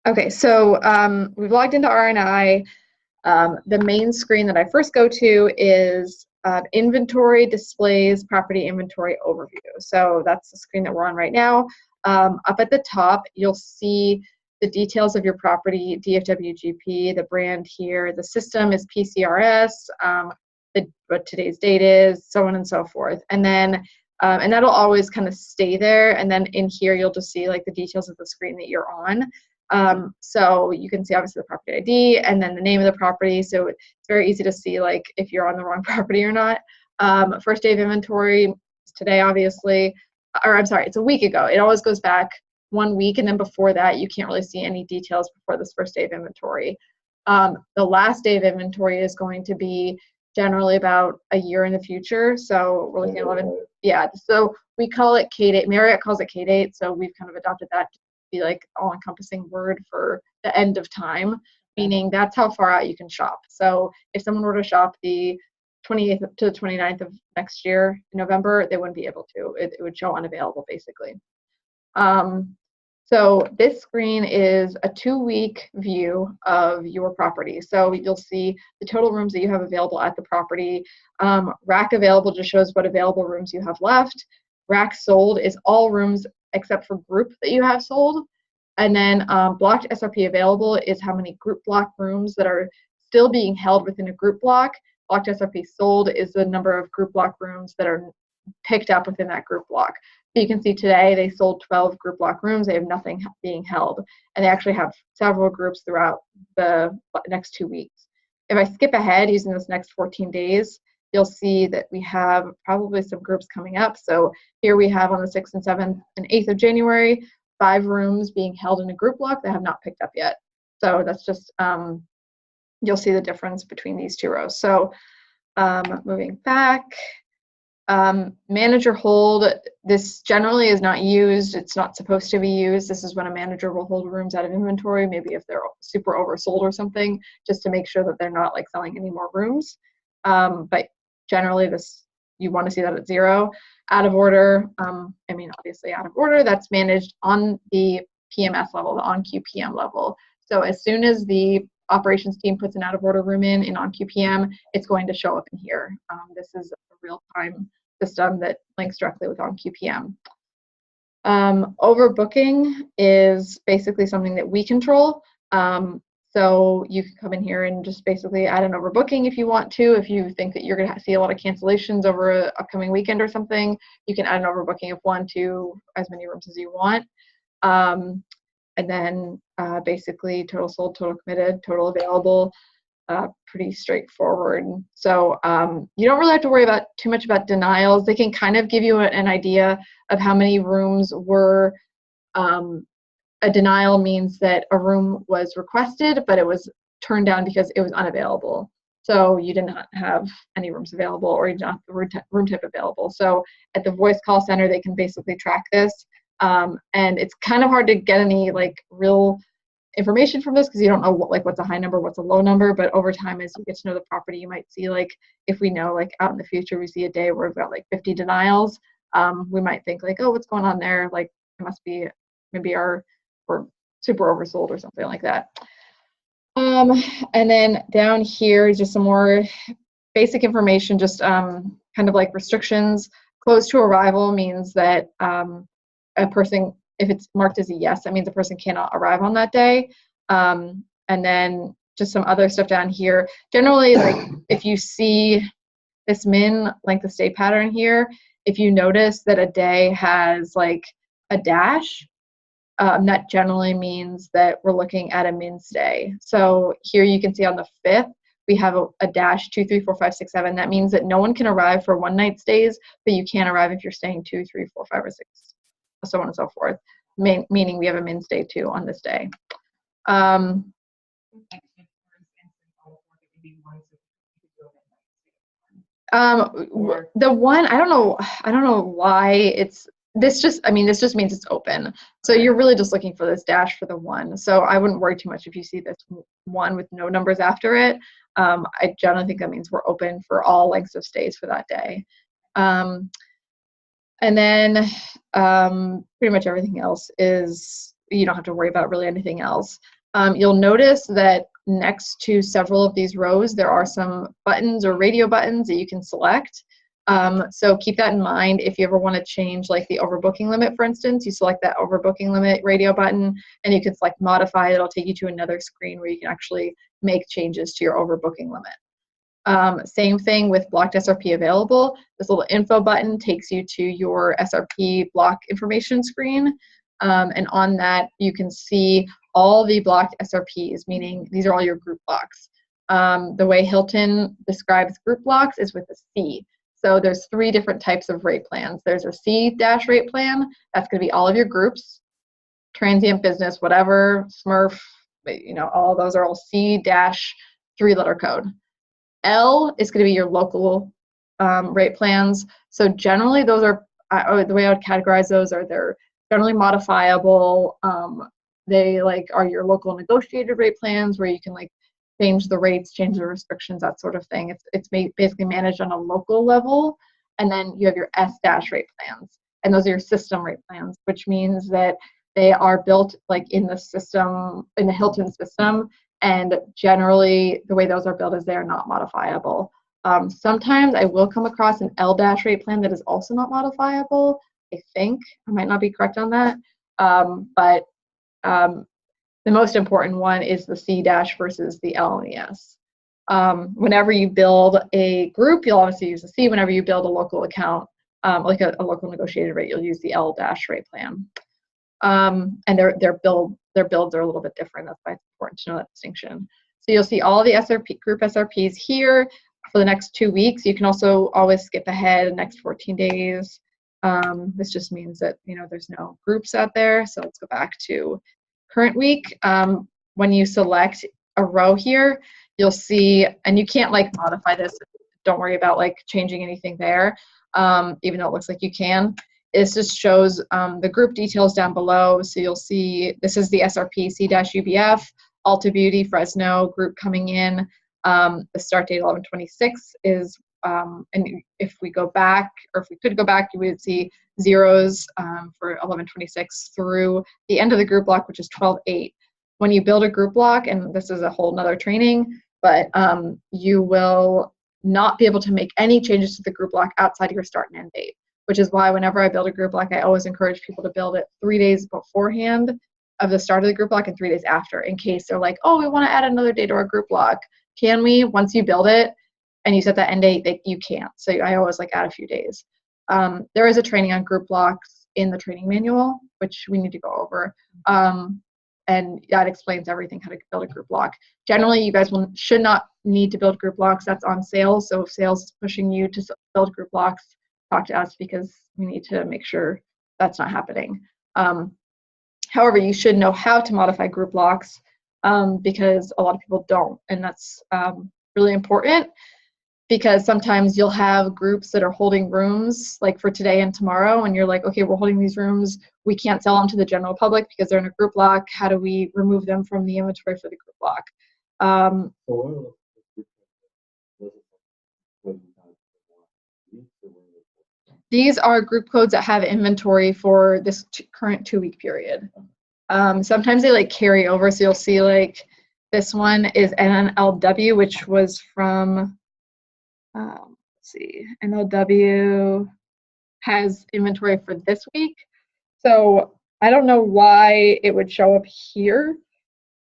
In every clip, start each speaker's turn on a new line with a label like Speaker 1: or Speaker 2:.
Speaker 1: Okay, so we've logged into RNI. The main screen that I first go to is inventory displays property inventory overview. So that's the screen that we're on right now. Up at the top, you'll see the details of your property, DFWGP, the brand here. The system is PCRS, what today's date is, so on and so forth. And then, and that'll always kind of stay there. And then in here, you'll just see like the details of the screen that you're on. So you can see obviously the property ID and then the name of the property. So it's very easy to see like if you're on the wrong property or not. First day of inventory is today, obviously, or I'm sorry, it's a week ago. It always goes back 1 week, and then before that, you can't really see any details before this first day of inventory. The last day of inventory is going to be generally about a year in the future. So we're looking at 11, yeah. So we call it K-date. Marriott calls it K-date. So we've kind of adopted that to be like all-encompassing word for the end of time, meaning that's how far out you can shop. So if someone were to shop the 28th to the 29th of next year, in November, they wouldn't be able to. It would show unavailable, basically. So this screen is a 2-week view of your property. So you'll see the total rooms that you have available at the property. Rack available just shows what available rooms you have left. Rack sold is all rooms except for group that you have sold. And then blocked SRP available is how many group block rooms that are still being held within a group block. Blocked SRP sold is the number of group block rooms that are picked up within that group block. So you can see today they sold 12 group block rooms. They have nothing being held. And they actually have several groups throughout the next 2 weeks. If I skip ahead using this next 14 days, you'll see that we have probably some groups coming up. So here we have on the 6th and 7th and 8th of January, 5 rooms being held in a group block that have not picked up yet. So that's just, you'll see the difference between these 2 rows. So moving back, manager hold, this generally is not used. It's not supposed to be used. This is when a manager will hold rooms out of inventory, maybe if they're super oversold or something, just to make sure that they're not like selling any more rooms. But generally this, you want to see that at 0. Out of order, I mean, obviously out of order, that's managed on the PMS level, the OnQPM level. So as soon as the operations team puts an out of order room in OnQPM, it's going to show up in here. This is a real-time system that links directly with OnQPM. Overbooking is basically something that we control. So you can come in here and just basically add an overbooking if you want to. If you think that you're going to see a lot of cancellations over an upcoming weekend or something, you can add an overbooking of 1 to as many rooms as you want. And then basically total sold, total committed, total available, pretty straightforward. So you don't really have to worry about too much about denials. They can kind of give you an idea of how many rooms were, a denial means that a room was requested, but it was turned down because it was unavailable. So you did not have any rooms available, or you did not have the room type available. So at the voice call center, they can basically track this. And it's kind of hard to get any like real information from this because you don't know what, like what's a high number, what's a low number. But over time, as you get to know the property, you might see like if we know like out in the future we see a day where we've got like 50 denials, we might think like, oh, what's going on there? Like it must be maybe we're super oversold or something like that. And then down here is just some more basic information, just kind of like restrictions. Closed to arrival means that a person, if it's marked as a yes, that means a person cannot arrive on that day. And then just some other stuff down here. Generally, like if you see this min length of stay pattern here, if you notice that a day has like a dash, that generally means that we're looking at a min stay. So here you can see on the 5th, we have a dash 2, 3, 4, 5, 6, 7. That means that no one can arrive for 1-night stays, but you can arrive if you're staying 2, 3, 4, 5, or 6, so on and so forth. Meaning we have a min stay too on this day. The one, I don't know why this just means it's open. So you're really just looking for this dash for the 1. So I wouldn't worry too much if you see this 1 with no numbers after it. I generally think that means we're open for all lengths of stays for that day. And then pretty much everything else is, you don't have to worry about really anything else. You'll notice that next to several of these rows, there are some buttons or radio buttons that you can select. So keep that in mind. If you ever want to change like the overbooking limit, for instance, you select that overbooking limit radio button and you can select modify. It'll take you to another screen where you can actually make changes to your overbooking limit. Same thing with blocked SRP available. This little info button takes you to your SRP block information screen. And on that, you can see all the blocked SRPs, meaning these are all your group blocks. The way Hilton describes group blocks is with a C. So there's 3 different types of rate plans. There's a C- rate plan. That's going to be all of your groups, transient business, whatever, Smurf, you know, all of those are all C- 3-letter code. L is going to be your local rate plans. So generally those are, the way I would categorize those are they're generally modifiable. They like are your local negotiated rate plans where you can like change the rates, change the restrictions, that sort of thing. It's basically managed on a local level. And then you have your S- rate plans. And those are your system rate plans, which means that they are built like in the system, in the Hilton system. And generally the way those are built is they are not modifiable. Sometimes I will come across an L- rate plan that is also not modifiable. I think I might not be correct on that. But the most important one is the C- versus the L and the S. Whenever you build a group, you'll obviously use the C. Whenever you build a local account, like a local negotiated rate, you'll use the L- rate plan. And their builds are a little bit different. That's why it's important to know that distinction. So you'll see all the SRP group SRPs here for the next 2 weeks. You can also always skip ahead the next 14 days. This just means that, you know, there's no groups out there. So let's go back to current week. When you select a row here, you'll see, and you can't like modify this. Don't worry about like changing anything there, even though it looks like you can. It just shows the group details down below. So you'll see this is the SRP C-UBF, Ulta Beauty, Fresno group coming in. The start date 11/26 is, and if we go back, or if we could go back, you would see zeros for 11/26 through the end of the group block, which is 12/8. When you build a group block, and this is a whole nother training, but you will not be able to make any changes to the group block outside of your start and end date, which is why whenever I build a group block, I always encourage people to build it 3 days beforehand of the start of the group block and 3 days after, in case they're like, oh, we want to add another day to our group block. Can we? Once you build it and you set that end date, that you can't. So I always like add a few days. There is a training on group blocks in the training manual, which we need to go over. And that explains everything, how to build a group block. Generally, you guys should not need to build group blocks. That's on sales. So if sales is pushing you to build group blocks, talk to us because we need to make sure that's not happening. However, you should know how to modify group blocks because a lot of people don't. And that's really important because sometimes you'll have groups that are holding rooms like for today and tomorrow, and you're like, okay, we're holding these rooms. We can't sell them to the general public because they're in a group block. How do we remove them from the inventory for the group block? These are group codes that have inventory for this current 2-week period. Sometimes they like carry over, so you'll see like this one is NLW, which was from, let's see, NLW has inventory for this week. So I don't know why it would show up here,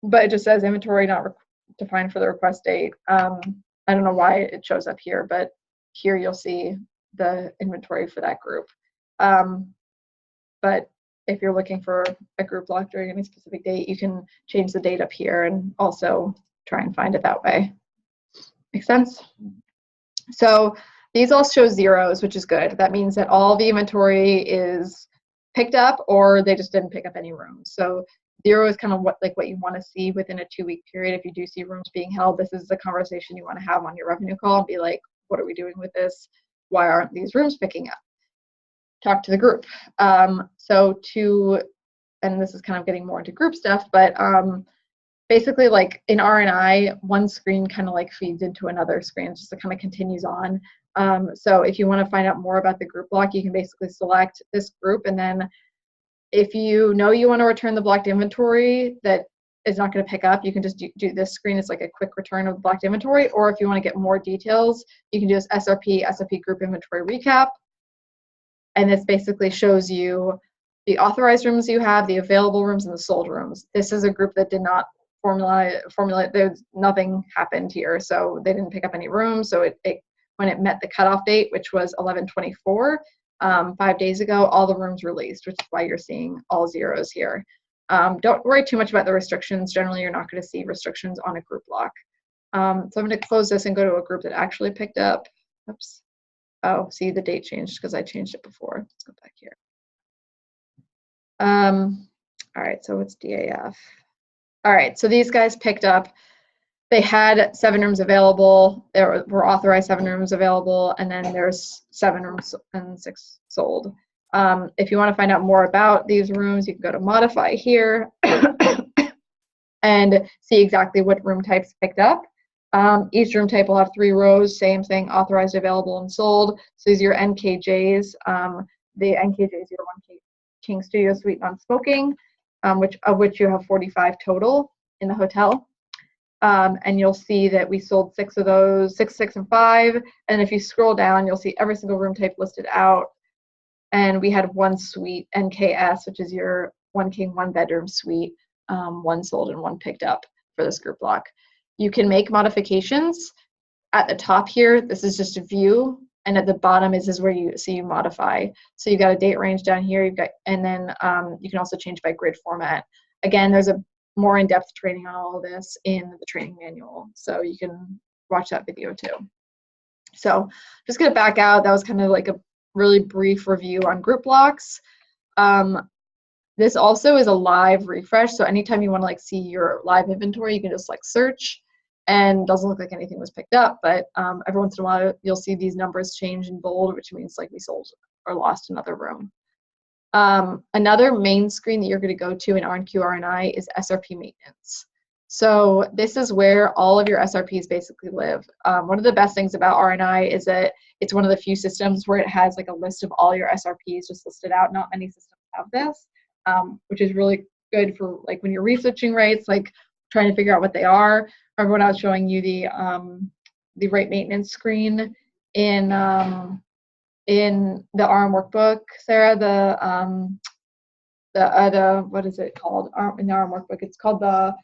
Speaker 1: but it just says inventory not defined for the request date. I don't know why it shows up here, but here you'll see the inventory for that group. But if you're looking for a group block during any specific date, you can change the date up here and also try and find it that way. Make sense? So these all show zeros, which is good. That means that all the inventory is picked up or they just didn't pick up any rooms. So 0 is kind of what you want to see within a 2-week period. If you do see rooms being held, this is the conversation you want to have on your revenue call and be like, what are we doing with this? Why aren't these rooms picking up? Talk to the group. And this is kind of getting more into group stuff, but basically like in R&I, one screen kind of like feeds into another screen, just it kind of continues on. So if you want to find out more about the group block, you can basically select this group, and then if you know you want to return the blocked inventory that is not going to pick up, you can just do this screen. It's like a quick return of the blocked inventory. Or if you want to get more details, you can do this SRP group inventory recap. And this basically shows you the authorized rooms you have, the available rooms, and the sold rooms. This is a group that did not formulate. There's nothing happened here, so they didn't pick up any rooms. So when it met the cutoff date, which was 11/24, 5 days ago, all the rooms released, which is why you're seeing all zeros here. Don't worry too much about the restrictions. Generally, you're not going to see restrictions on a group block. So I'm going to close this and go to a group that actually picked up. Oops. Oh, see, the date changed because I changed it before. Let's go back here. All right, so it's DAF. All right, so these guys picked up. They had 7 rooms available. There were authorized 7 rooms available, and then there's 7 rooms and 6 sold. If you want to find out more about these rooms, you can go to modify here and see exactly what room types picked up. Each room type will have 3 rows, same thing, authorized, available, and sold. So these are your NKJs. The NKJ is your 1 King Studio Suite non-smoking, of which you have 45 total in the hotel. And you'll see that we sold 6 of those, 6, 6, and 5. And if you scroll down, you'll see every single room type listed out. And we had 1 suite, NKS, which is your 1 king, 1 bedroom suite, 1 sold and 1 picked up for this group block. You can make modifications. At the top here, this is just a view, and at the bottom is where you see you modify. So you've got a date range down here, and then you can also change by grid format. Again, there's a more in-depth training on all of this in the training manual, so you can watch that video too. So just gonna back out. That was kind of like a really brief review on group blocks. This also is a live refresh, so anytime you want to like see your live inventory, you can just like search, and doesn't look like anything was picked up, but every once in a while you'll see these numbers change in bold, which means like we sold or lost another room. Another main screen that you're going to go to in RNQ RNI is SRP maintenance. So this is where all of your SRPs basically live. One of the best things about RNI is that it's one of the few systems where it has like a list of all your SRPs just listed out. Not many systems have this, which is really good for like when you're researching rates, like trying to figure out what they are. Remember when I was showing you the rate maintenance screen in the RM workbook, Sarah, the what is it called in the RM workbook? It's called the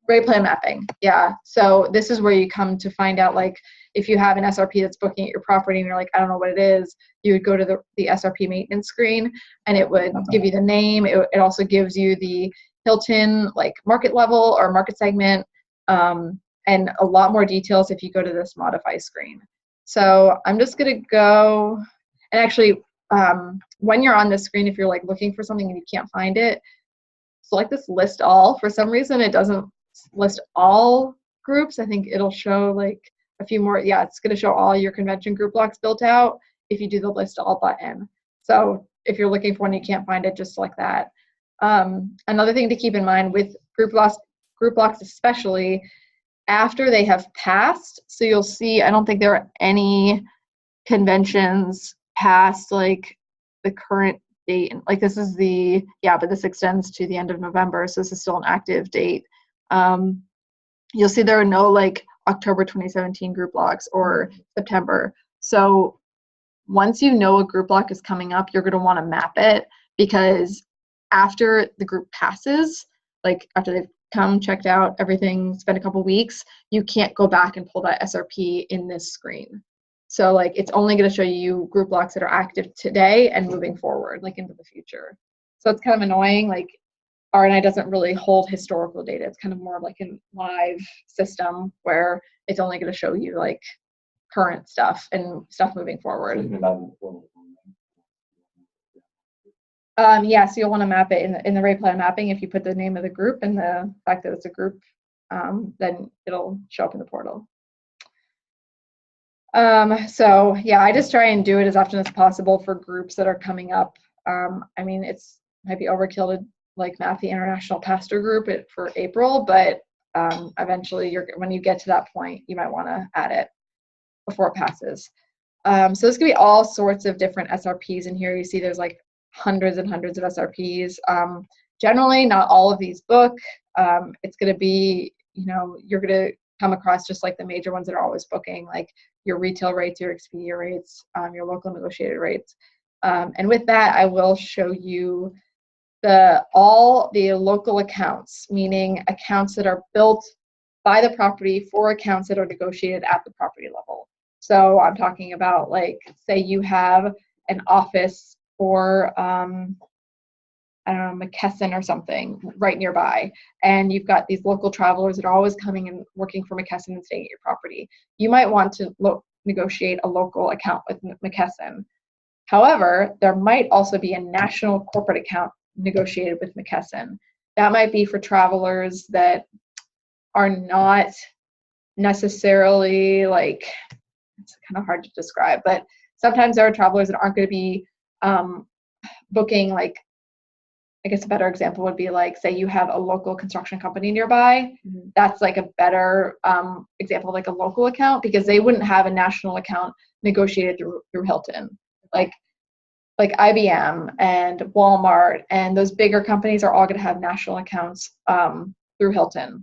Speaker 1: rate plan mapping. Yeah. So this is where you come to find out, like, if you have an SRP that's booking at your property and you're like, I don't know what it is, you would go to the SRP maintenance screen, and it would give you the name. It also gives you the Hilton like market level or market segment, and a lot more details if you go to this modify screen. So I'm just gonna go, and actually when you're on this screen, if you're like looking for something and you can't find it, select this list all. For some reason it doesn't list all groups. I think it'll show like a few more. Yeah, it's gonna show all your convention group blocks built out if you do the list all button. So if you're looking for one, you can't find it, just select that. Another thing to keep in mind with group blocks especially, after they have passed, so you'll see, I don't think there are any conventions past like the current date. Like this is but this extends to the end of November, so this is still an active date. You'll see there are no like October 2017 group blocks or September. So once you know a group block is coming up, you're going to want to map it, because after the group passes, like after they've come, checked out everything, spent a couple weeks, you can't go back and pull that SRP in this screen. So like it's only going to show you group blocks that are active today and moving forward, like into the future. So it's kind of annoying. Like RNI doesn't really hold historical data. It's kind of more like a live system where it's only going to show you like current stuff and stuff moving forward. Yeah, so you'll want to map it in the rate plan mapping. If you put the name of the group and the fact that it's a group, then it'll show up in the portal. So yeah, I just try and do it as often as possible for groups that are coming up. I mean, it's might be overkill to like map the International Pastor Group for April, but eventually when you get to that point, you might want to add it before it passes. So there's gonna be all sorts of different SRPs in here. You see there's like hundreds and hundreds of SRPs. Generally, not all of these book. It's going to be, you're going to come across just like the major ones that are always booking, like your retail rates, your Expedia rates, your local negotiated rates. And with that, I will show you all the local accounts, meaning accounts that are built by the property for accounts that are negotiated at the property level. So I'm talking about, like, say you have an office for, I don't know, McKesson or something right nearby, and you've got these local travelers that are always coming and working for McKesson and staying at your property. You might want to negotiate a local account with McKesson. However, there might also be a national corporate account negotiated with McKesson. That might be for travelers that are not necessarily, like, it's kind of hard to describe, but sometimes there are travelers that aren't going to be booking, like, I guess a better example would be, like, say you have a local construction company nearby. Mm-hmm. That's like a better example of like a local account, because they wouldn't have a national account negotiated through Hilton. Like IBM and Walmart and those bigger companies are all going to have national accounts through Hilton.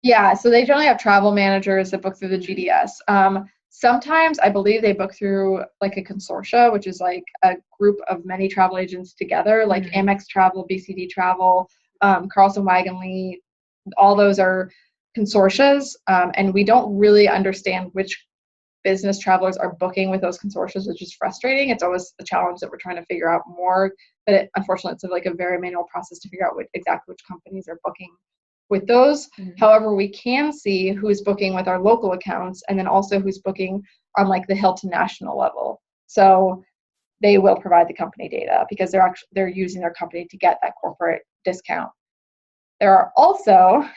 Speaker 1: Yeah, so they generally have travel managers that book through the GDS. Sometimes I believe they book through like a consortia, which is like a group of many travel agents together, like Amex Travel, BCD Travel, Carlson Wagonlit. All those are consortias, and we don't really understand which business travelers are booking with those consortias, which is frustrating. It's always a challenge that we're trying to figure out more, but unfortunately, it's like a very manual process to figure out exactly which companies are booking with those. Mm-hmm. However, we can see who's booking with our local accounts, and then also who's booking on like the Hilton national level. So they will provide the company data because they're using their company to get that corporate discount. There are also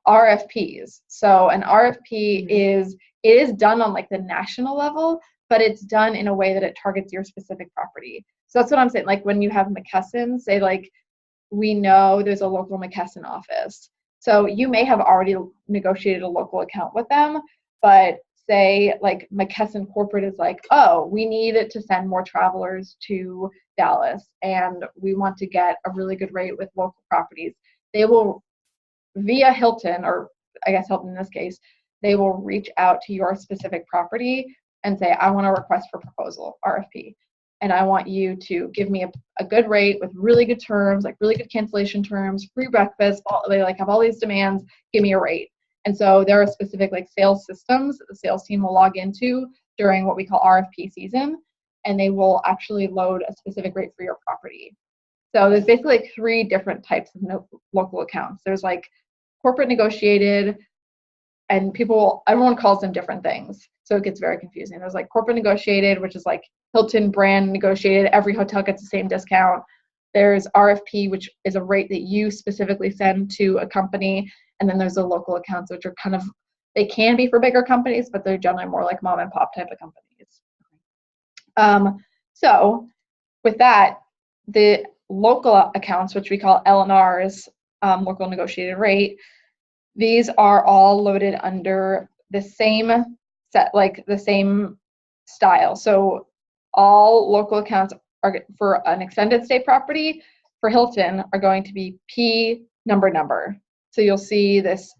Speaker 1: RFPs. So an RFP is done on like the national level, but it's done in a way that it targets your specific property. So that's what I'm saying. Like when you have McKesson, say like, we know there's a local McKesson office. So you may have already negotiated a local account with them, but say like McKesson corporate is like, oh, we need it to send more travelers to Dallas and we want to get a really good rate with local properties. They will, via Hilton, or I guess Hilton in this case, they will reach out to your specific property and say, I want a request for proposal, RFP. And I want you to give me a good rate with really good terms, like really good cancellation terms, free breakfast. They like have all these demands. Give me a rate. And so there are specific like sales systems that the sales team will log into during what we call RFP season, and they will actually load a specific rate for your property. So there's basically like 3 different types of local accounts. There's like corporate negotiated, and everyone calls them different things. So it gets very confusing. There's like corporate negotiated, which is like Hilton brand negotiated. Every hotel gets the same discount. There's RFP, which is a rate that you specifically send to a company. And then there's the local accounts, which are kind of, they can be for bigger companies, but they're generally more like mom and pop type of companies. So with that, the local accounts, which we call LNRs, local negotiated rate, these are all loaded under the same set, like the same style. So all local accounts are for an extended stay property for Hilton are going to be P number. So you'll see this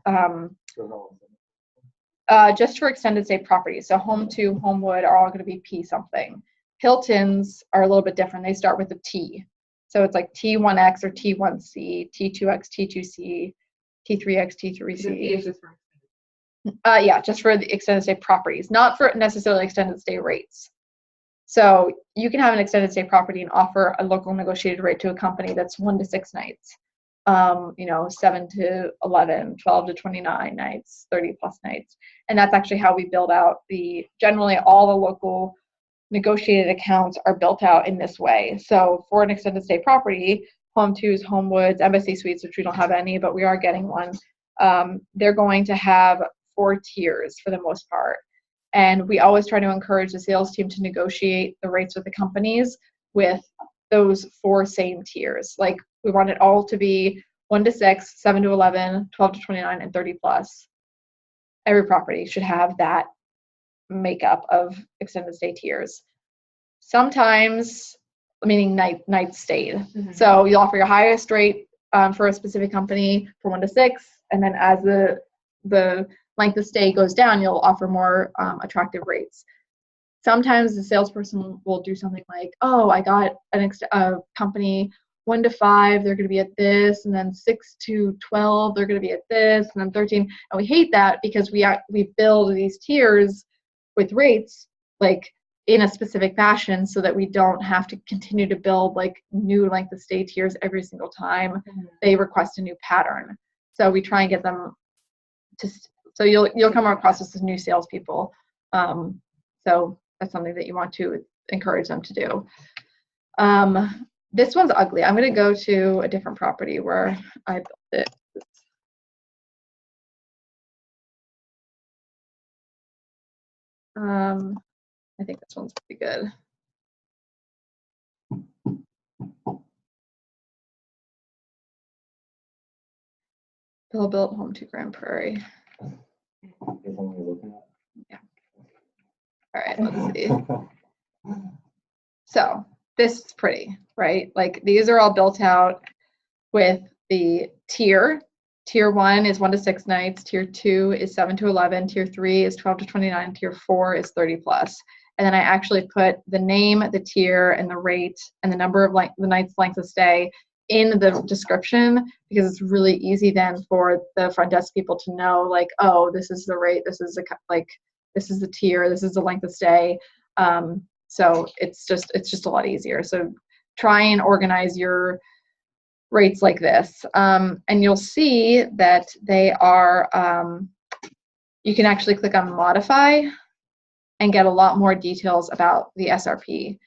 Speaker 1: just for extended stay properties. So Home2, Homewood are all going to be P something. Hilton's are a little bit different. They start with a T. So it's like T1X or T1C, T2X, T2C, T3X, T3C. Yeah, just for the extended stay properties, not for necessarily extended stay rates. So you can have an extended stay property and offer a local negotiated rate to a company that's 1 to 6 nights, 7 to 11, 12 to 29 nights, 30 plus nights. And that's actually how we build out generally all the local negotiated accounts are built out in this way. So for an extended stay property, Home2's, Homewoods, Embassy Suites, which we don't have any, but we are getting one, they're going to have 4 tiers for the most part. And we always try to encourage the sales team to negotiate the rates with the companies with those 4 same tiers. Like we want it all to be 1 to 6, 7 to 11, 12 to 29, and 30 plus. Every property should have that makeup of extended stay tiers. Sometimes, meaning nights stayed. Mm-hmm. So you'll offer your highest rate for a specific company for 1 to 6, and then as the length of stay goes down, you'll offer more attractive rates. Sometimes the salesperson will do something like, oh, I got a company 1 to 5, they're going to be at this, and then 6 to 12, they're going to be at this, and then 13. And we hate that because we build these tiers with rates like in a specific fashion so that we don't have to continue to build like new length of stay tiers every single time they request a new pattern. So we try and get them to, so you'll come across this as new salespeople. So that's something that you want to encourage them to do. This one's ugly. I'm going to go to a different property where I built it. I think this one's pretty good. Bill built home to Grand Prairie. Yeah. All right, let's see. So this is pretty, right? Like these are all built out with the tier. Tier 1 is 1 to 6 nights. Tier 2 is 7 to 11. Tier 3 is 12 to 29. Tier 4 is 30 plus. And then I actually put the name, the tier, and the rate, and the number of the night's length of stay in the description, because it's really easy then for the front desk people to know, like, oh, this is the rate, this is this is the tier, this is the length of stay. So it's just a lot easier. So try and organize your rates like this, and you'll see that they are. You can actually click on modify and get a lot more details about the SRP.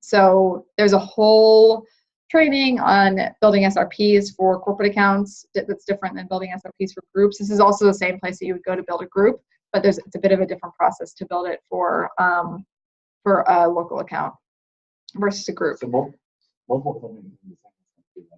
Speaker 1: So there's a whole training on building SRPs for corporate accounts that's different than building SRPs for groups. This is also the same place that you would go to build a group, but it's a bit of a different process to build it for a local account versus a group.
Speaker 2: So multiple companies.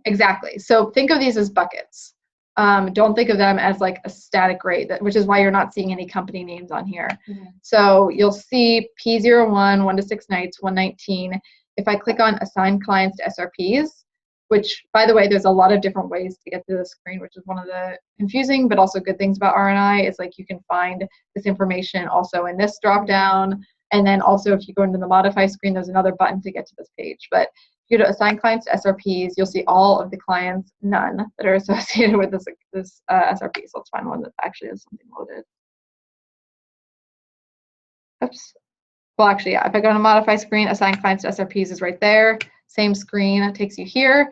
Speaker 1: Exactly. So think of these as buckets. Don't think of them as like a static rate, which is why you're not seeing any company names on here. Mm-hmm. So you'll see P01, 1 to 6 nights, 119. If I click on assign clients to SRPs, which, by the way, there's a lot of different ways to get to the screen, which is one of the confusing but also good things about RNI, is like you can find this information also in this drop down. And then also if you go into the modify screen, there's another button to get to this page. But if you go to assign clients to SRPs, you'll see all of the clients, none, that are associated with this SRP. So let's find one that actually has something loaded. Oops. Well, actually, yeah, if I go to modify screen, assign clients to SRPs is right there. Same screen, it takes you here.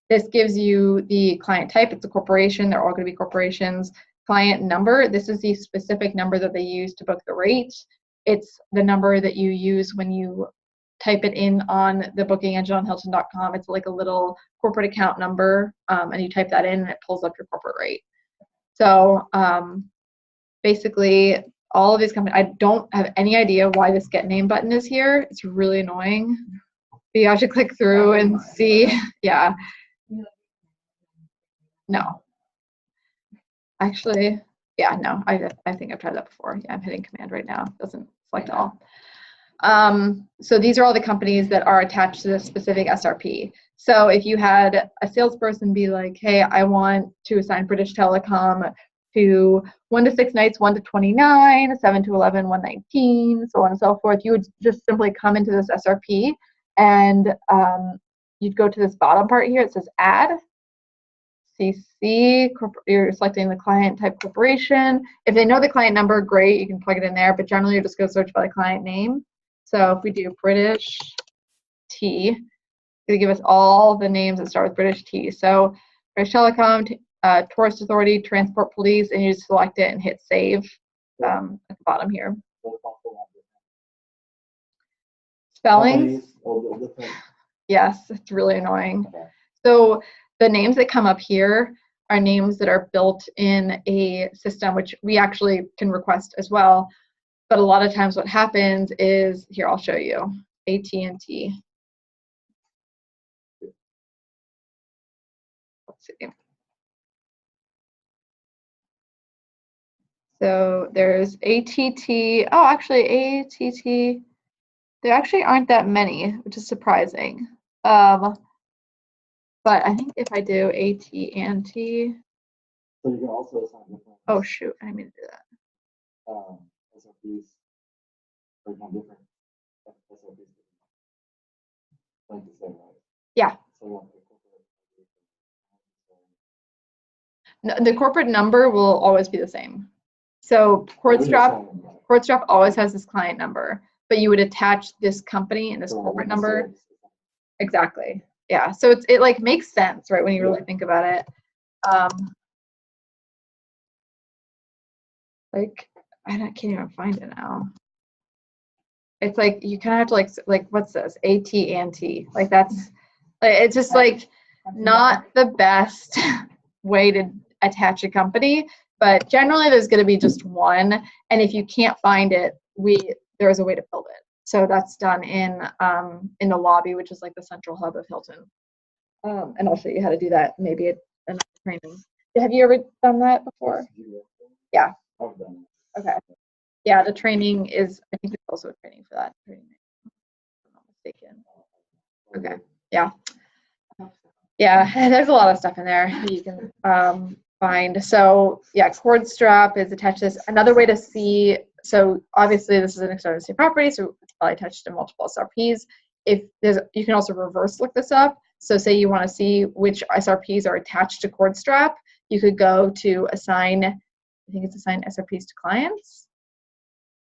Speaker 1: This gives you the client type. It's a corporation. They're all going to be corporations. Client number. This is the specific number that they use to book the rate. It's the number that you use when you type it in on the booking engine on Hilton.com. It's like a little corporate account number, and you type that in and it pulls up your corporate rate. So basically, all of these companies, I don't have any idea why this get name button is here. It's really annoying. But you have to click through and see. Yeah. No. Actually, yeah, no, I think I've tried that before. Yeah, I'm hitting command right now. It doesn't select all. So these are all the companies that are attached to this specific SRP. So if you had a salesperson be like, hey, I want to assign British Telecom to 1 to 6 nights, 1 to 29, 7 to 11, 119, so on and so forth, you would just simply come into this SRP and you'd go to this bottom part here. It says add. CC, you're selecting the client type corporation. If they know the client number, great, you can plug it in there, but generally you're just going to search by the client name. So if we do British T, it's going to give us all the names that start with British T. So British Telecom, Tourist Authority, Transport Police, and you just select it and hit save at the bottom here. Spellings? Yes, it's really annoying. Okay. So the names that come up here are names that are built in a system, which we actually can request as well. But a lot of times what happens is, here, I'll show you, AT&T. Let's see. So there's ATT, oh, actually ATT, There actually aren't that many, which is surprising. But I think if I do AT and T,
Speaker 2: So you can also assign different.
Speaker 1: oh shoot, I didn't mean to do that.
Speaker 2: SOPs, or not different SOPs. Like the same, right?
Speaker 1: Yeah.
Speaker 2: So like the
Speaker 1: No, the corporate number will always be the same. So CordStrap always has this client number, but you would attach this company and this corporate number. Exactly. Yeah. So it like makes sense, right, when you really think about it. Like I can't even find it now. It's like you kind of have to like what's this? AT and T. Like that's like it's just like not the best way to attach a company, but generally there's going to be just one, and if you can't find it, there's a way to build it. So that's done in the lobby, which is like the central hub of Hilton. And I'll show you how to do that maybe at another training. Have you ever done that before? Yeah. Okay. Yeah, the training is, I think there's also a training for that training, if I'm not mistaken. Okay. Yeah. Yeah, there's a lot of stuff in there that you can find. So yeah, CordStrap is attached to this. Another way to see, so obviously this is an external state property, so it's probably attached to multiple SRPs. You can also reverse look this up. So say you want to see which SRPs are attached to CordStrap, you could go to assign, I think it's assign SRPs to clients.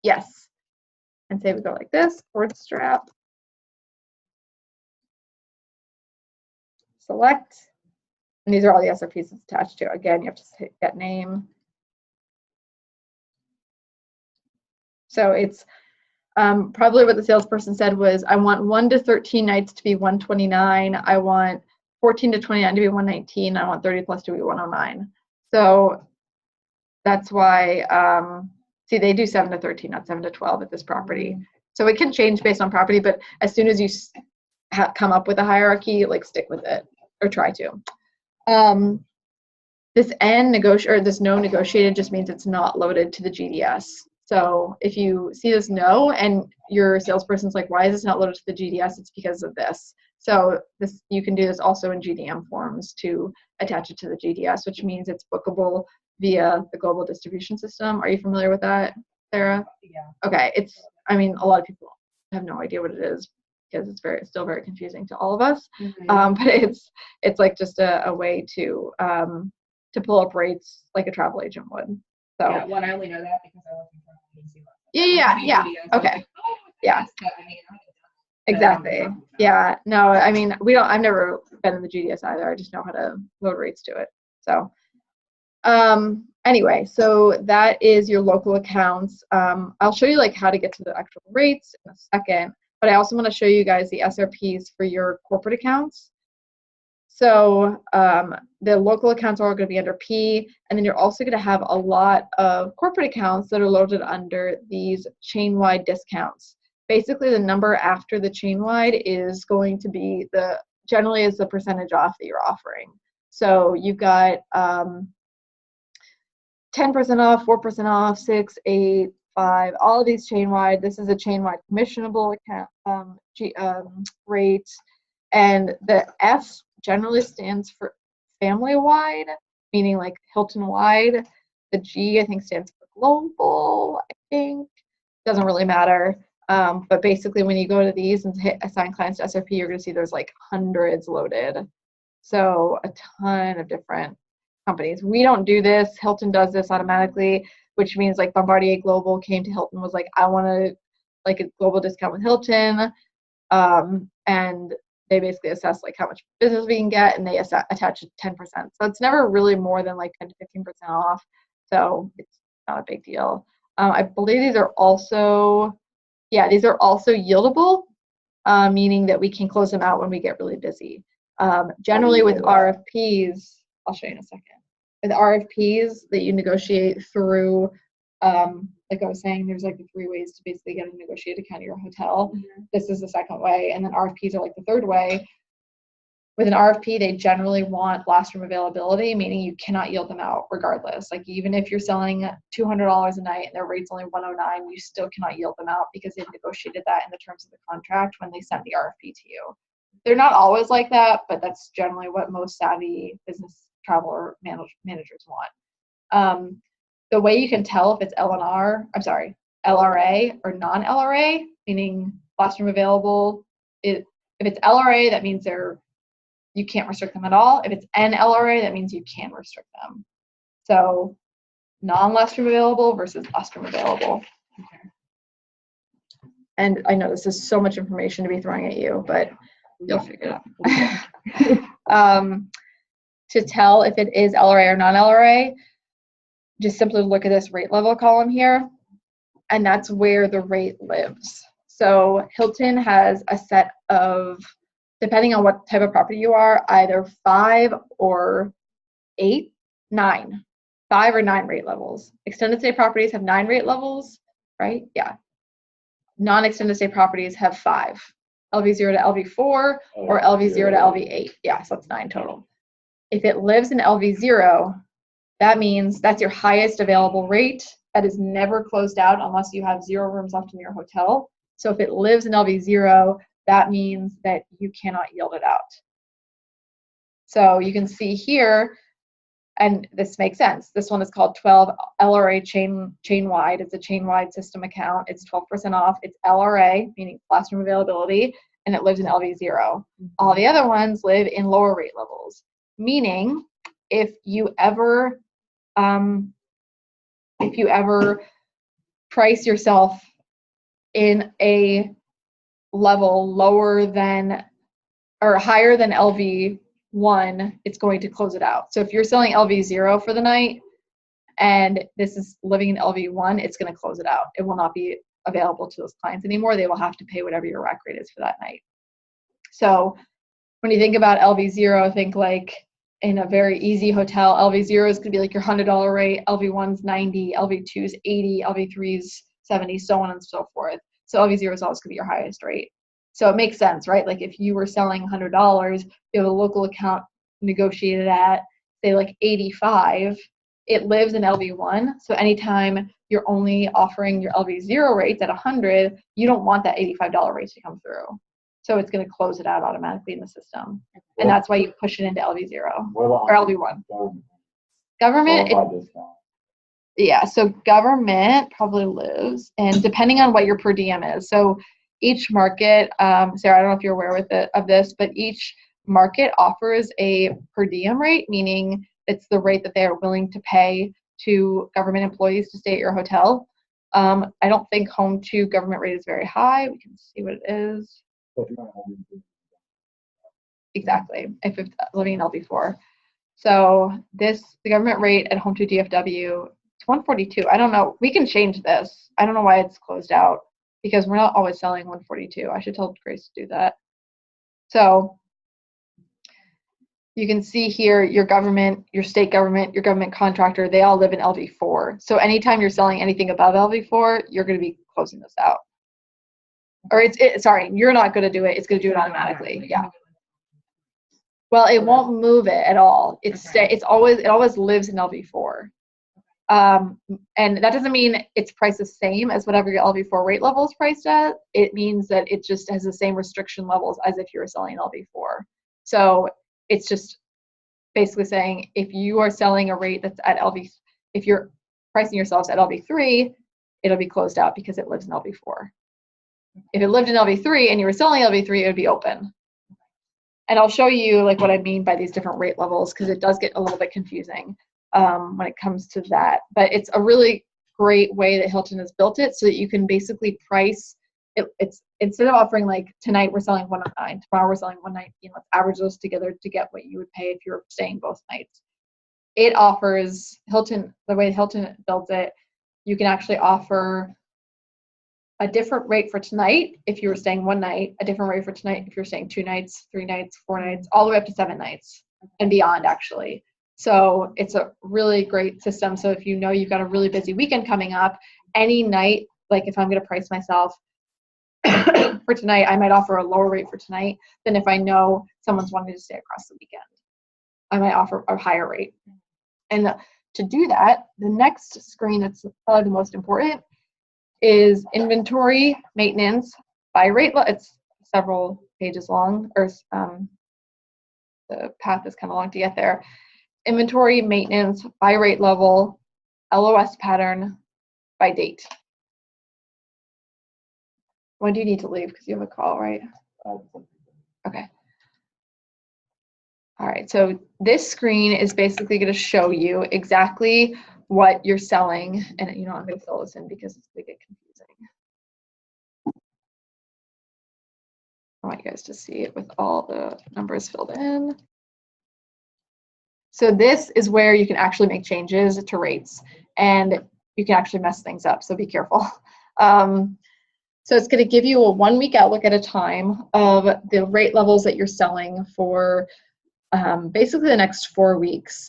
Speaker 1: Yes. And say we go like this, CordStrap. Select. And these are all the SRPs it's attached to. Again, you have to hit get name. So it's probably what the salesperson said was, I want 1 to 13 nights to be 129. I want 14 to 29 to be 119. I want 30 plus to be 109. So that's why, see, they do 7 to 13, not 7 to 12 at this property. So it can change based on property, but as soon as you come up with a hierarchy, like stick with it or try to. This this no negotiated just means it's not loaded to the GDS. So if you see this no and your salesperson's like, why is this not loaded to the GDS? It's because of this. So you can do this also in GDM forms to attach it to the GDS, which means it's bookable via the global distribution system. Are you familiar with that, Sarah?
Speaker 3: Yeah.
Speaker 1: Okay. A lot of people have no idea what it is because it's still very confusing to all of us.
Speaker 3: Mm-hmm.
Speaker 1: But it's like just a way to pull up rates like a travel agent would. So
Speaker 3: yeah, well, I only know that because I work in travel agency.
Speaker 1: Yeah. Okay.
Speaker 3: Like, oh,
Speaker 1: yeah.
Speaker 3: but, I mean,
Speaker 1: exactly. Yeah. No, I mean, I've never been in the GDS either. I just know how to load rates to it. So, anyway, so that is your local accounts. I'll show you like how to get to the actual rates in a second, but I also want to show you guys the SRPs for your corporate accounts. So the local accounts are all going to be under P, and then you're also going to have a lot of corporate accounts that are loaded under these chain-wide discounts. Basically, the number after the chain-wide is going to be generally is the percentage off that you're offering. So you've got 10% off, 4% off, 6, 8, 5, all of these chain-wide. This is a chain-wide commissionable account rate, and the F generally stands for family-wide, meaning like Hilton-wide. The G, I think, stands for global, I think. Doesn't really matter. But basically, when you go to these and hit assign clients to SRP, you're going to see there's like hundreds loaded. So a ton of different companies. We don't do this. Hilton does this automatically, which means like Bombardier Global came to Hilton, was like, I want to like a global discount with Hilton. And they basically assess like how much business we can get, and they attach 10%. So it's never really more than like 10 to 15% off. So it's not a big deal. I believe these are also yieldable, meaning that we can close them out when we get really busy. Generally with RFPs, I'll show you in a second. With RFPs that you negotiate through, like I was saying, there's like the 3 ways to basically get a negotiated account at your hotel. Mm-hmm. This is the second way, and then RFPs are like the third way. With an RFP, they generally want last room availability, meaning you cannot yield them out regardless. Like even if you're selling $200 a night and their rate's only 109, you still cannot yield them out because they've negotiated that in the terms of the contract when they send the RFP to you. They're not always like that, but that's generally what most savvy business traveler managers want. The way you can tell if it's LRA or non-LRA, meaning last room available, if it's LRA, that means you can't restrict them at all. If it's NLRA, that means you can restrict them. So non-last room available versus last room available.
Speaker 3: Okay.
Speaker 1: And I know this is so much information to be throwing at you, but you'll figure it out. To tell if it is LRA or non-LRA, just simply look at this rate level column here, and that's where the rate lives. So Hilton has a set of, depending on what type of property you are, either 5 or 8, 9. 5 or 9 rate levels. Extended stay properties have 9 rate levels, right? Yeah. Non-extended stay properties have 5. LV0 to LV4 or LV0 to LV8. Yeah, so that's 9 total. If it lives in LV0, that means that's your highest available rate. That is never closed out unless you have 0 rooms left in your hotel. So if it lives in LV0, that means that you cannot yield it out. So you can see here, and this makes sense. This one is called 12 LRA chain-wide. It's a chain-wide system account. It's 12% off. It's LRA, meaning last room availability, and it lives in LV0. All the other ones live in lower rate levels, meaning if you ever price yourself in a level lower than or higher than LV1, it's going to close it out. So if you're selling LV0 for the night and this is living in LV1, it's going to close it out. It will not be available to those clients anymore. They will have to pay whatever your rack rate is for that night. So when you think about LV0, think like in a very easy hotel, LV0 is going to be like your $100 rate, LV1's 90, LV2's 80, LV3's 70, so on and so forth. So LV0 is always going to be your highest rate. So it makes sense, right? Like if you were selling $100, you have a local account negotiated at, say, like 85, it lives in LV1. So anytime you're only offering your LV0 rates at 100, you don't want that $85 rate to come through. So it's going to close it out automatically in the system. And that's why you push it into LV0 or LV1. Government, yeah, so government probably lives, and depending on what your per diem is. So each market, Sarah, I don't know if you're aware of this, but each market offers a per diem rate, meaning it's the rate that they are willing to pay to government employees to stay at your hotel. I don't think home to government rate is very high. We can see what it is. Exactly, if it's living in LV4. So the government rate at home to DFW, it's 142. I don't know. We can change this. I don't know why it's closed out because we're not always selling 142. I should tell Grace to do that. So you can see here your government, your state government, your government contractor, they all live in LV4. So anytime you're selling anything above LV4, you're going to be closing this out. Or sorry, you're not going to do it. It's going to do it automatically. Yeah. Well, it won't move it at all. It always lives in LV4. And that doesn't mean it's priced the same as whatever your LV4 rate level is priced at. It means that it just has the same restriction levels as if you were selling LV4. So it's just basically saying if you are selling a rate that's at if you're pricing yourselves at LV3, it'll be closed out because it lives in LV4. If it lived in LV3 and you were selling LV3, it would be open. And I'll show you like what I mean by these different rate levels because it does get a little bit confusing when it comes to that. But it's a really great way that Hilton has built it so that you can basically price it. It's instead of offering like tonight we're selling 109, tomorrow we're selling 119. Let's average those together to get what you would pay if you were staying both nights. It offers Hilton, the way Hilton built it, you can actually offer a different rate for tonight if you were staying one night, a different rate for tonight if you're staying 2 nights, 3 nights, 4 nights, all the way up to 7 nights and beyond actually. So it's a really great system. So if you know you've got a really busy weekend coming up, any night, like if I'm going to price myself for tonight, I might offer a lower rate for tonight than if I know someone's wanting to stay across the weekend. I might offer a higher rate. And to do that, the next screen that's probably the most important is inventory maintenance by rate. It's several pages long, or the path is kind of long to get there. Inventory maintenance by rate level, LOS pattern by date. When do you need to leave? Because you have a call, right? Okay. All right, so this screen is basically going to show you exactly what you're selling. And I'm going to fill this in because it's going to get confusing. I want you guys to see it with all the numbers filled in. So this is where you can actually make changes to rates, and you can actually mess things up, so be careful. So it's going to give you a 1 week outlook at a time of the rate levels that you're selling for basically the next 4 weeks.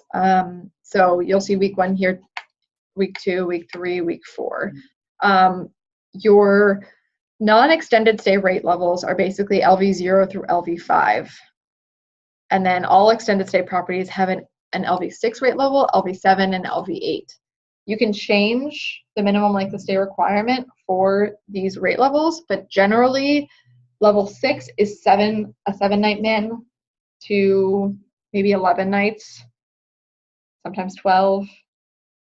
Speaker 1: So you'll see week 1 here, week 2, week 3, week 4. Your non-extended stay rate levels are basically LV0 through LV5. And then all extended stay properties have an LV6 rate level, LV7, and LV8. You can change the minimum length of stay requirement for these rate levels, but generally level 6 is a 7-night min to maybe 11 nights, sometimes 12.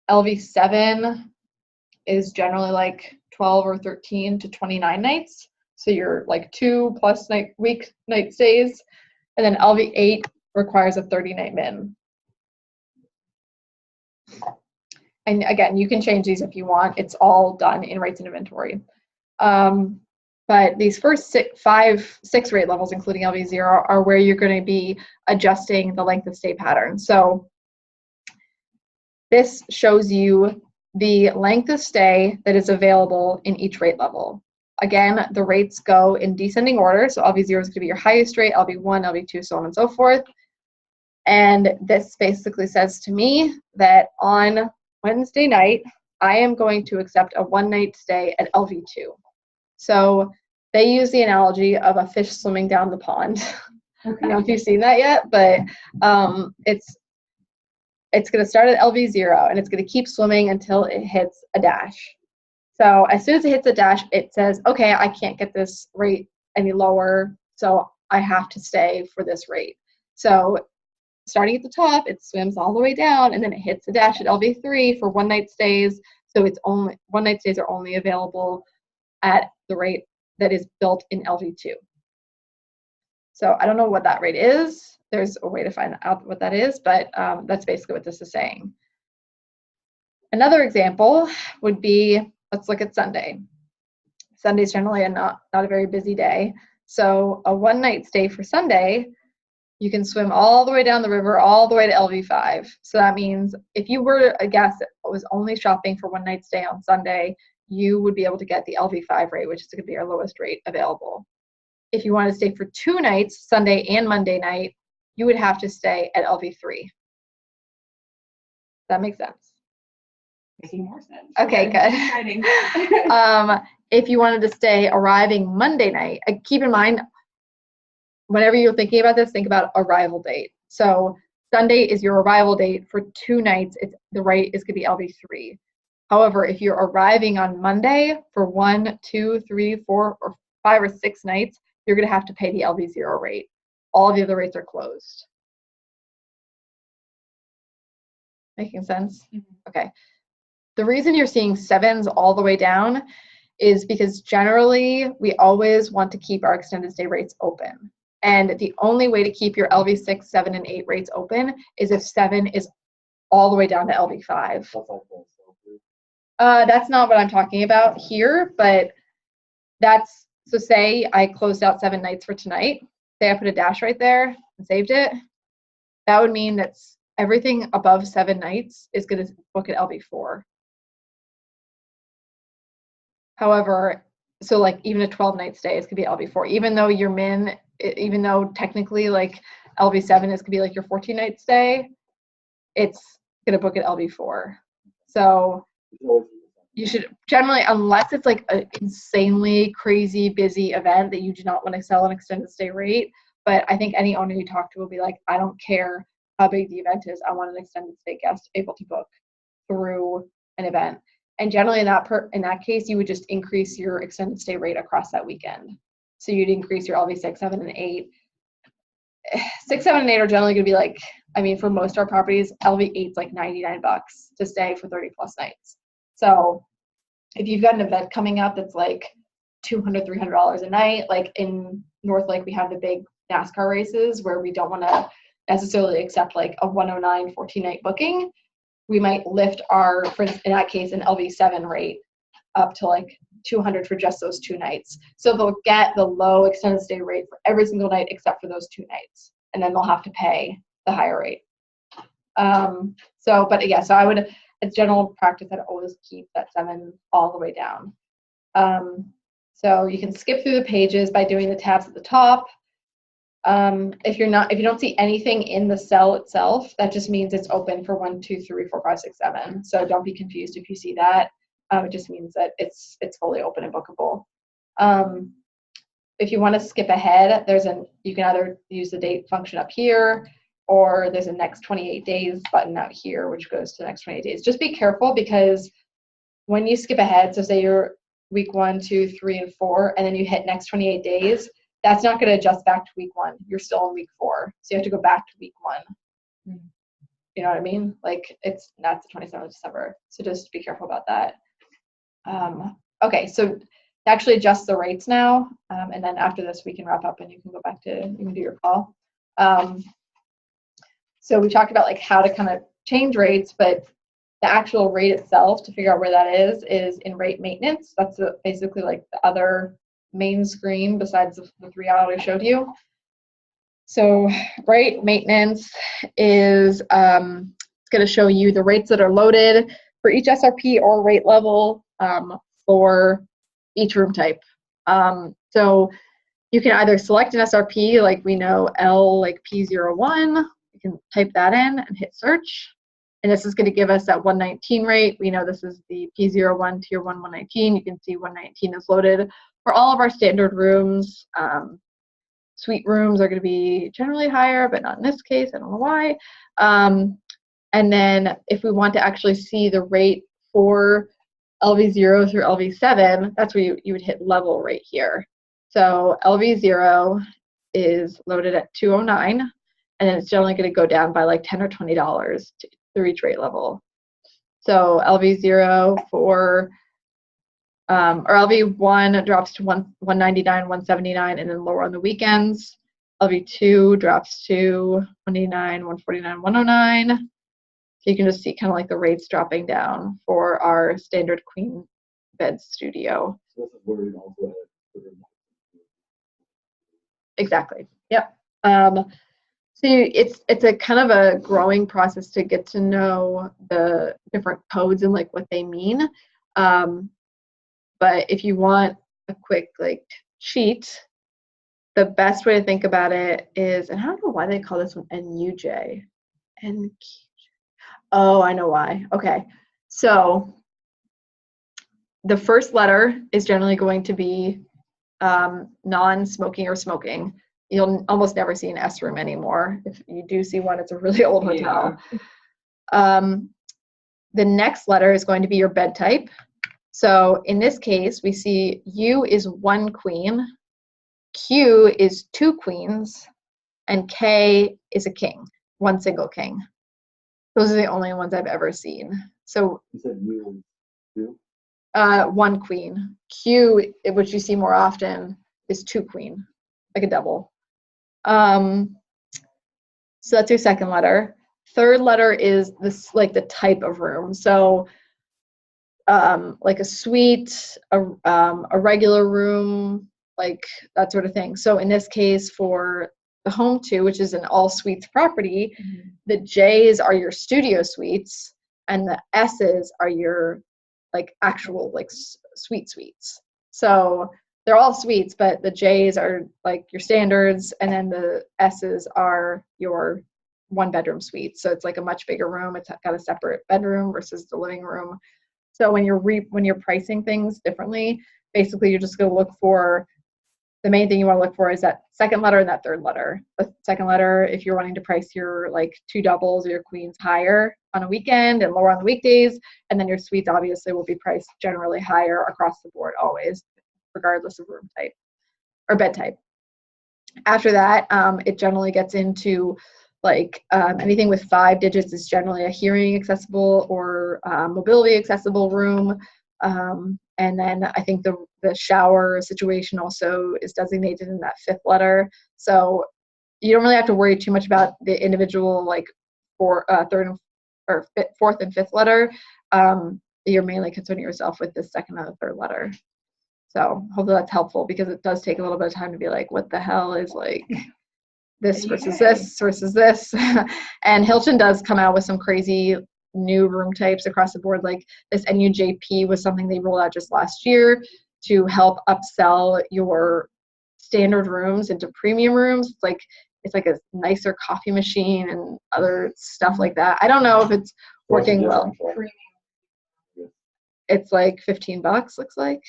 Speaker 1: LV7 is generally like 12 or 13 to 29 nights. So you're like 2+ night stays. And then LV8 requires a 30-night min. And again, you can change these if you want. It's all done in rates and inventory. But these first 6 rate levels, including LV0, are where you're going to be adjusting the length of stay pattern. So this shows you the length of stay that is available in each rate level. Again, the rates go in descending order. So LV0 is going to be your highest rate, LV1, LV2, so on and so forth. And this basically says to me that on Wednesday night, I am going to accept a 1-night stay at LV2. So they use the analogy of a fish swimming down the pond. I don't know if you've seen that yet, but it's going to start at LV0 and it's going to keep swimming until it hits a dash. So as soon as it hits a dash, it says, okay, I can't get this rate any lower, so I have to stay for this rate. So starting at the top, it swims all the way down, and then it hits a dash at LV3 for 1-night stays. So it's only 1-night stays are only available at the rate that is built in LV2. So I don't know what that rate is. There's a way to find out what that is, but that's basically what this is saying. Another example would be, let's look at Sunday. Sunday's generally not a very busy day. So a 1-night stay for Sunday, you can swim all the way down the river, all the way to LV5. So that means if you were a guest that was only shopping for 1-night stay on Sunday, you would be able to get the LV5 rate, which is going to be our lowest rate available. If you want to stay for 2 nights, Sunday and Monday night, you would have to stay at LV3. That makes sense?
Speaker 3: Making more sense.
Speaker 1: Okay, good. If you wanted to stay arriving Monday night, keep in mind, whenever you're thinking about this, think about arrival date. So Sunday is your arrival date for 2 nights. The rate is going to be LV3. However, if you're arriving on Monday for 1, 2, 3, 4, or 5 or 6 nights, you're going to have to pay the LV0 rate. All the other rates are closed. Making sense? Mm-hmm. Okay. The reason you're seeing 7s all the way down is because generally we always want to keep our extended stay rates open. And the only way to keep your LV6, 7, and 8 rates open is if 7 is all the way down to LV5. That's not what I'm talking about here, but so say I closed out 7 nights for tonight. Say I put a dash right there and saved it. That would mean that everything above 7 nights is going to book at LV4. However, so like even a 12-night stay is going to be LV4, even though your min, even though technically like LV7 is going to be like your 14-night stay, it's going to book at LV4. So you should generally, unless it's like an insanely crazy busy event that you do not want to sell an extended stay rate. But I think any owner you talk to will be like, I don't care how big the event is. I want an extended stay guest able to book through an event. And generally in that case, you would just increase your extended stay rate across that weekend. So you'd increase your LV 6, 7, and 8. 6, 7, and 8 are generally going to be like, I mean, for most of our properties, LV 8's like $99 to stay for 30 plus nights. So if you've got an event coming up that's like $200, $300 a night, like in North Lake, we have the big NASCAR races where we don't want to necessarily accept like a 109 14-night booking. We might lift our, in that case, an LV7 rate up to like $200 for just those 2 nights. So they'll get the low extended stay rate for every single night except for those 2 nights. And then they'll have to pay the higher rate. So I would, as general practice, I'd always keep that 7 all the way down. So you can skip through the pages by doing the tabs at the top. If you don't see anything in the cell itself, that just means it's open for 1, 2, 3, 4, 5, 6, 7. So don't be confused if you see that. It just means that it's fully open and bookable. If you want to skip ahead, you can either use the date function up here, or there's a next 28 days button out here, which goes to the next 28 days. Just be careful, because when you skip ahead, so say you're week 1, 2, 3, and 4, and then you hit next 28 days, that's not going to adjust back to week 1. You're still in week 4. So you have to go back to week 1. Mm-hmm. You know what I mean? Like that's the 27th of December. So just be careful about that. Okay, so to actually adjust the rates now, and then after this we can wrap up and you can do your call. So we talked about like how to kind of change rates, but the actual rate itself, to figure out where that is in rate maintenance. That's basically like the other main screen besides the 3 I already showed you. So rate maintenance is going to show you the rates that are loaded for each SRP or rate level for each room type. So you can either select an SRP, like we know L, like P01. You can type that in and hit search. And this is going to give us that 119 rate. We know this is the P01 Tier 1 119. You can see 119 is loaded for all of our standard rooms. Suite rooms are going to be generally higher, but not in this case. I don't know why. And then if we want to actually see the rate for LV0 through LV7, that's where you would hit level right here. So LV0 is loaded at 209, and then it's generally going to go down by like $10 or $20 through each rate level. So LV0 for or LV1 drops to 199, 179, and then lower on the weekends. LV2 drops to 189, 149, 109. So you can just see kind of like the rates dropping down for our standard queen bed studio.
Speaker 2: So this is where you also
Speaker 1: Exactly. Yep. So it's a kind of a growing process to get to know the different codes and like what they mean. But if you want a quick like cheat, the best way to think about it is, and I don't know why they call this one NUJ. Oh, I know why. Okay. So the first letter is generally going to be non-smoking or smoking. You'll almost never see an S room anymore. If you do see one, it's a really old hotel. Yeah. The next letter is going to be your bed type. So in this case, we see U is 1 queen, Q is 2 queens, and K is a king, 1 single king. Those are the only ones I've ever seen. So
Speaker 2: you said U and 2?
Speaker 1: 1 queen. Q, which you see more often, is 2 queen, like a double. So that's your second letter. Third letter is this, like the type of room. So like a suite, a regular room, like that sort of thing. So in this case, for the Home 2, which is an all suites property, the J's are your studio suites, and the S's are your like actual like suites. So they're all suites, but the J's are like your standards, and then the S's are your 1 bedroom suite. So it's like a much bigger room. It's got a separate bedroom versus the living room. So when you're pricing things differently, basically you're just going to look for, the main thing you want to look for is that second letter and that third letter. The second letter, if you're wanting to price your like 2 doubles or your queens higher on a weekend and lower on the weekdays, and then your suites obviously will be priced generally higher across the board always, regardless of room type or bed type. After that, it generally gets into like anything with 5 digits is generally a hearing accessible or mobility accessible room. And then I think the shower situation also is designated in that 5th letter. So you don't really have to worry too much about the individual like third or 4th and 5th letter. You're mainly concerning yourself with the 2nd and the 3rd letter. So hopefully that's helpful, because it does take a little bit of time to be like, what the hell is like this versus this versus this. And Hilton does come out with some crazy new room types across the board. Like this NUJP was something they rolled out just last year to help upsell your standard rooms into premium rooms. It's like a nicer coffee machine and other stuff like that. I don't know if it's working well. It's like $15, looks like.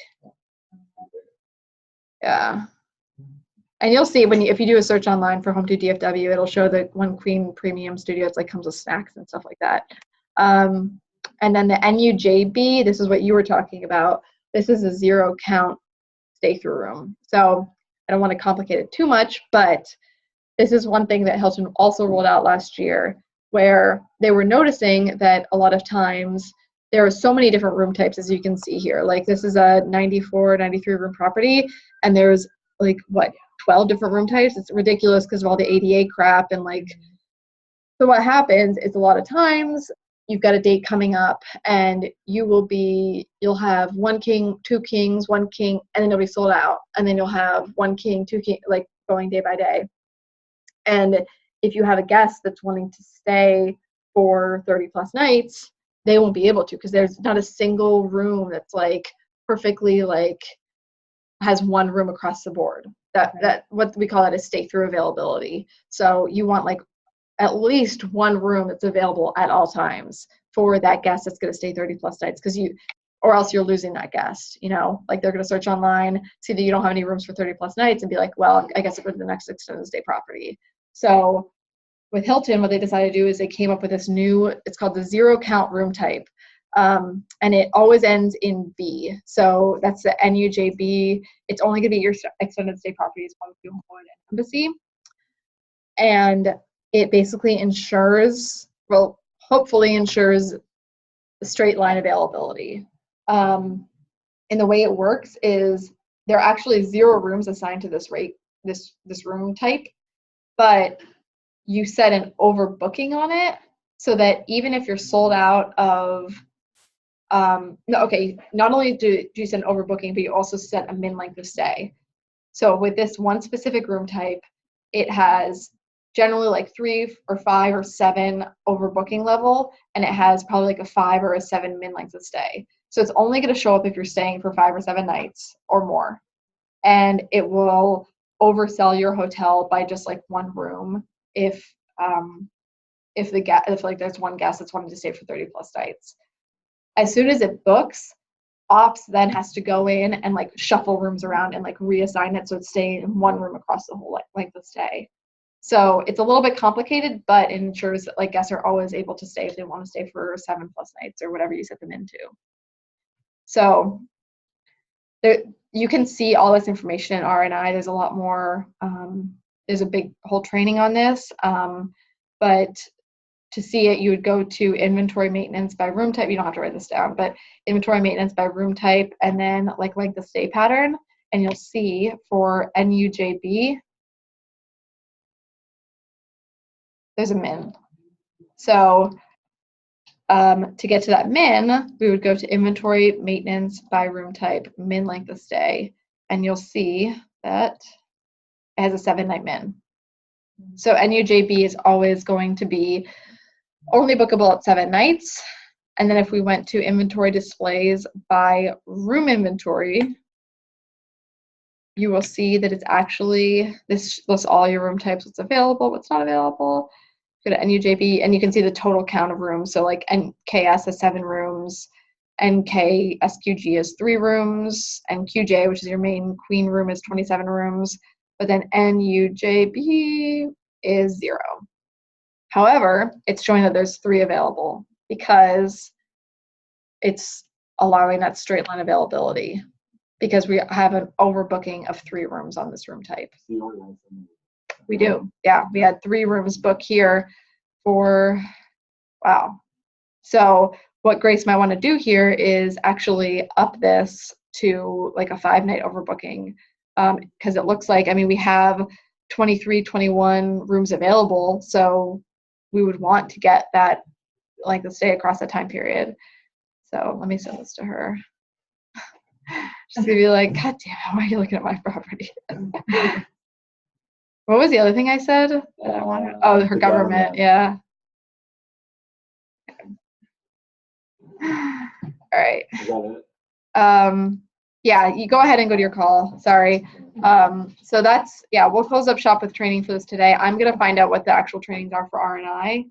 Speaker 1: Yeah. And you'll see if you do a search online for Home2 DFW, it'll show the One Queen Premium Studio. It's like comes with snacks and stuff like that. And then the NUJB, this is what you were talking about. This is a 0 count stay-through room. So I don't want to complicate it too much, but this is one thing that Hilton also rolled out last year, where they were noticing that a lot of times there are so many different room types, as you can see here. Like this is a 94, 93 room property, and there's like, 12 different room types. It's ridiculous because of all the ADA crap. And like, so what happens is a lot of times you've got a date coming up and you'll have 1 king, 2 kings, 1 king, and then it'll be sold out. And then you'll have 1 king, 2 king, like going day by day. And if you have a guest that's wanting to stay for 30 plus nights, they won't be able to, because there's not a single room that's like perfectly like has 1 room across the board. That what we call that is stay-through availability. So you want like at least 1 room that's available at all times for that guest that's going to stay 30 plus nights, or else you're losing that guest. Like they're going to search online, see that you don't have any rooms for 30 plus nights, and be like, well, I guess I'll go to the next extended stay property. So with Hilton, what they decided to do is they came up with this new, it's called the 0 count room type. And it always ends in B. So that's the NUJB. It's only going to be your extended stay properties, Home2 Home and Embassy. And it basically hopefully ensures straight line availability. And the way it works is there are actually 0 rooms assigned to this room type, but you set an overbooking on it so that even if you're sold out of not only do you set an overbooking, but you also set a min length of stay. So with this one specific room type, it has generally like 3 or 5 or 7 overbooking level, and it has probably like a 5 or a 7 min length of stay. So it's only going to show up if you're staying for 5 or 7 nights or more, and it will oversell your hotel by just like 1 room if like there's 1 guest that's wanting to stay for 30 plus nights. As soon as it books, ops then has to go in and like shuffle rooms around and like reassign it so it's staying in 1 room across the whole length of stay. So it's a little bit complicated, but it ensures that like guests are always able to stay if they want to stay for 7 plus nights or whatever you set them into. So there, you can see all this information in RNI. There's a lot more. There's a big whole training on this, but to see it, you would go to inventory maintenance by room type. You don't have to write this down, but inventory maintenance by room type, and then like the stay pattern, and you'll see for NUJB, there's a min. So to get to that min, we would go to inventory maintenance by room type, min length of stay, and you'll see that it has a 7-night min. So NUJB is always going to be only bookable at 7 nights. And then if we went to inventory displays by room inventory, you will see that it's actually, this lists all your room types, what's available, what's not available. Go to NUJB, and you can see the total count of rooms. So like NKS has 7 rooms, NK SQG is 3 rooms, and QJ, which is your main queen room, is 27 rooms, but then NUJB is 0. However, it's showing that there's 3 available because it's allowing that straight line availability because we have an overbooking of 3 rooms on this room type. We do, yeah. We had 3 rooms booked here for, wow. So what Grace might want to do here is actually up this to like a 5-night overbooking because it looks like, I mean, we have 23, 21 rooms available. So we would want to get that, like the stay across that time period. So let me send this to her. She's gonna be like, God damn it, why are you looking at my property? What was the other thing I said that I wanted? Oh, her government, yeah. All right.
Speaker 2: Is that it?
Speaker 1: Yeah, you go ahead and go to your call. Sorry. So that's, yeah, we'll close up shop with training for this today. I'm gonna find out what the actual trainings are for R&I.